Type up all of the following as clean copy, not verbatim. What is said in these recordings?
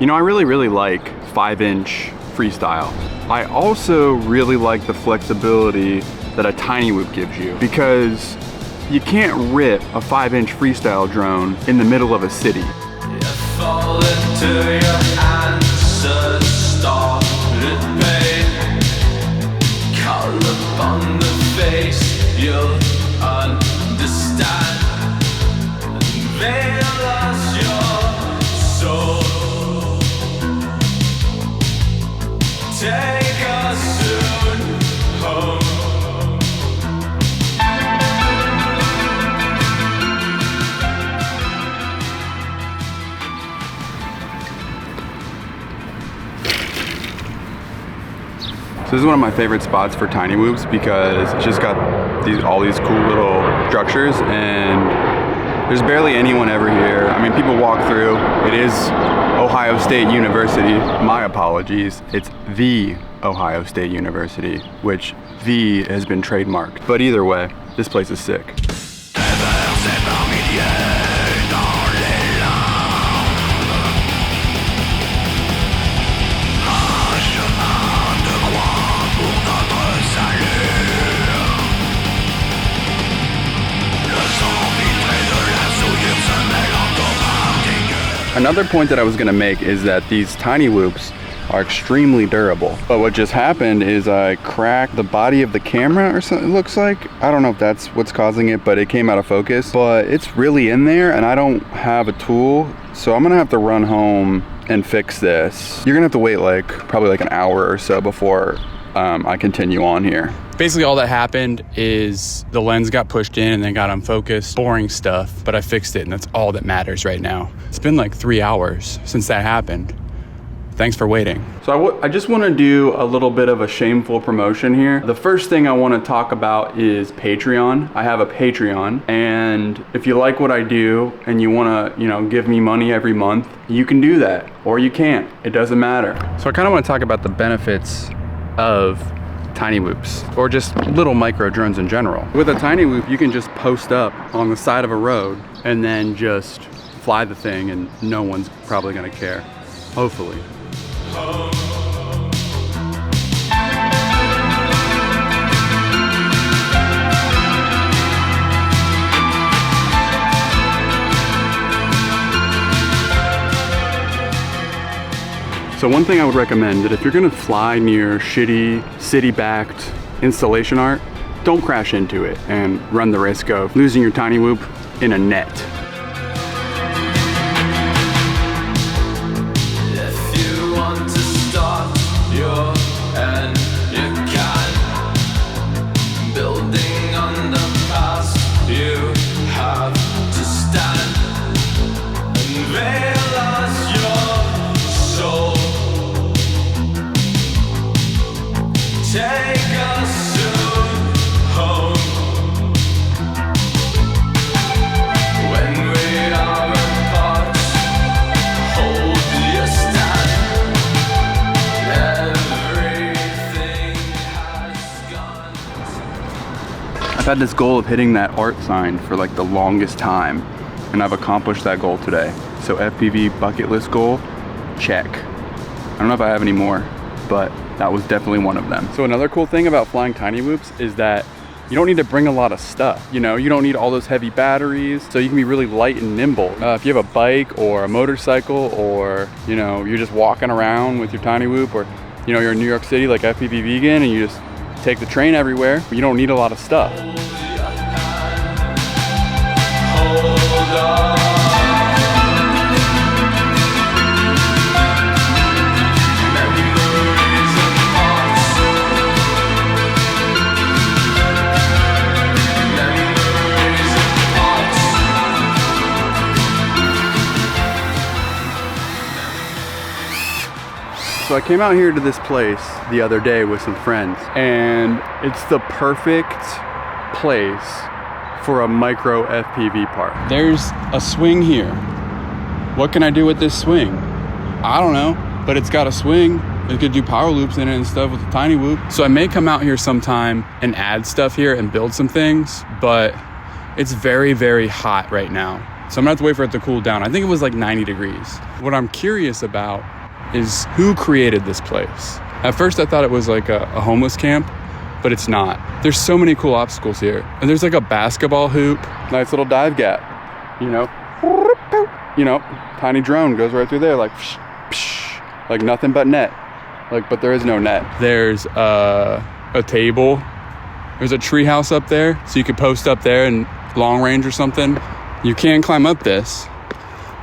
You know, I really like 5-inch freestyle. I also really like the flexibility that a tiny whoop gives you, because you can't rip a 5-inch freestyle drone in the middle of a city. You fall into your answers, started pain. Call upon the face, you'll understand. Veil us your soul. Take us soon home. So this is one of my favorite spots for tiny whoops because it's just got all these cool little structures, and there's barely anyone ever here. I mean, people walk through. It is Ohio State University. My apologies. It's the Ohio State University, which the has been trademarked. But either way, this place is sick. Another point that I was gonna make is that these tiny whoops are extremely durable. But what just happened is I cracked the body of the camera or something, it looks like. I don't know if that's what's causing it, but it came out of focus. But it's really in there and I don't have a tool, so I'm gonna have to run home and fix this. You're gonna have to wait probably like an hour or so before I continue on here. Basically all that happened is the lens got pushed in and then got unfocused. Boring stuff, but I fixed it and that's all that matters right now. It's been like 3 hours since that happened. Thanks for waiting. So I just want to do a little bit of a shameful promotion here. The first thing I want to talk about is Patreon. I have a Patreon, and if you like what I do and you want to, give me money every month, you can do that, or you can't. It doesn't matter. So I kind of want to talk about the benefits of tiny whoops, or just little micro drones in general. With a tiny whoop, you can just post up on the side of a road and then just fly the thing and no one's probably gonna care, hopefully. So one thing I would recommend, that if you're gonna fly near shitty city-backed installation art, don't crash into it and run the risk of losing your tiny whoop in a net. If you want to start your end, you can. Building on the past, you have to stand and realize your soul. Take us soon home. When we are apart, hold your stand. Everything has gone. I've had this goal of hitting that art sign for like the longest time, and I've accomplished that goal today. So FPV bucket list goal, check. I don't know if I have any more, but that was definitely one of them. So another cool thing about flying tiny whoops is that you don't need to bring a lot of stuff. You don't need all those heavy batteries, so you can be really light and nimble. If you have a bike or a motorcycle, or you're just walking around with your tiny whoop, or you're in New York City like FPV vegan and you just take the train everywhere, you don't need a lot of stuff. Hold on. So I came out here to this place the other day with some friends, and it's the perfect place for a micro FPV park. There's a swing here. What can I do with this swing? I don't know, but it's got a swing. It could do power loops in it and stuff with a tiny whoop. So I may come out here sometime and add stuff here and build some things, but it's very, very hot right now. So I'm gonna have to wait for it to cool down. I think it was like 90 degrees. What I'm curious about is who created this place. At first I thought it was like a homeless camp, but it's not. There's so many cool obstacles here. And there's like a basketball hoop. Nice little dive gap, you know? Tiny drone goes right through there like, psh, psh, like nothing but net. Like, but there is no net. There's a table. There's a tree house up there, so you could post up there and long range or something. You can climb up this.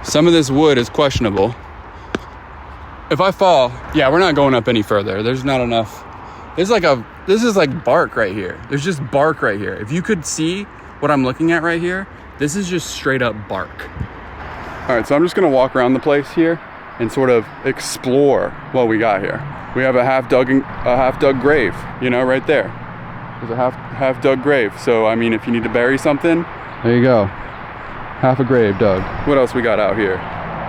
Some of this wood is questionable. If I fall, yeah, we're not going up any further. There's not enough. This is like bark right here. There's just bark right here. If you could see what I'm looking at right here, this is just straight up bark. All right, so I'm just gonna walk around the place here and sort of explore what we got here. We have a half dug grave, you know, right there. There's a half dug grave. So I mean, if you need to bury something, there you go. Half a grave dug. What else we got out here?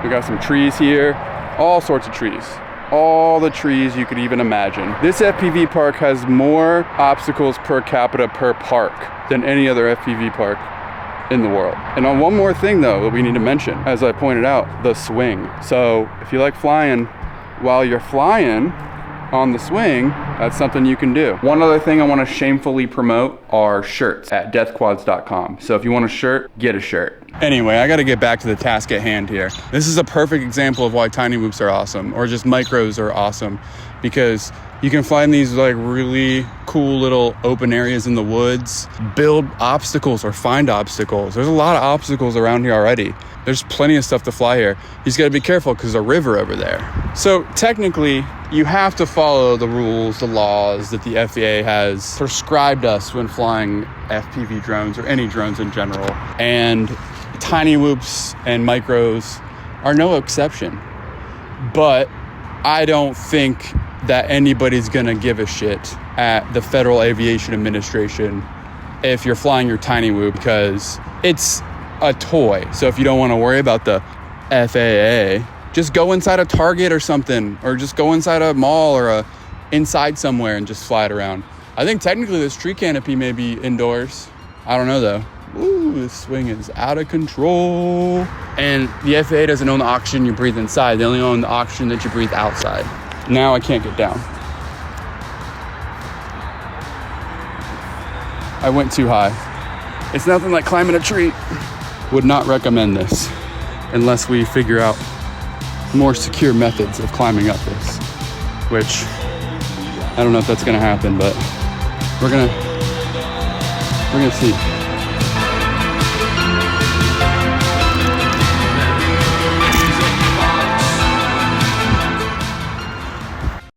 We got some trees here, all sorts of trees. All the trees you could even imagine. This FPV park has more obstacles per capita per park than any other FPV park in the world. And on one more thing though that we need to mention, as I pointed out, the swing. So if you like flying, while you're flying on the swing, that's something you can do. One other thing I want to shamefully promote are shirts at deathquads.com. So if you want a shirt, get a shirt. Anyway, I got to get back to the task at hand here. This is a perfect example of why tiny whoops are awesome, or just micros are awesome, because you can find these like really cool little open areas in the woods, build obstacles or find obstacles. There's a lot of obstacles around here already. There's plenty of stuff to fly here. You just gotta be careful because there's a river over there. So technically, you have to follow the rules, the laws that the FAA has prescribed us when flying FPV drones or any drones in general. And tiny whoops and micros are no exception. But I don't think that anybody's gonna give a shit at the Federal Aviation Administration if you're flying your tiny whoop, because it's a toy. So if you don't want to worry about the FAA, just go inside a Target or something, or just go inside a mall or inside somewhere and just fly it around. I think technically this tree canopy may be indoors. I don't know though. Ooh, this swing is out of control. And the FAA doesn't own the oxygen you breathe inside. They only own the oxygen that you breathe outside. Now I can't get down. I went too high. It's nothing like climbing a tree. Would not recommend this unless we figure out more secure methods of climbing up this, which I don't know if that's gonna happen, but we're gonna see.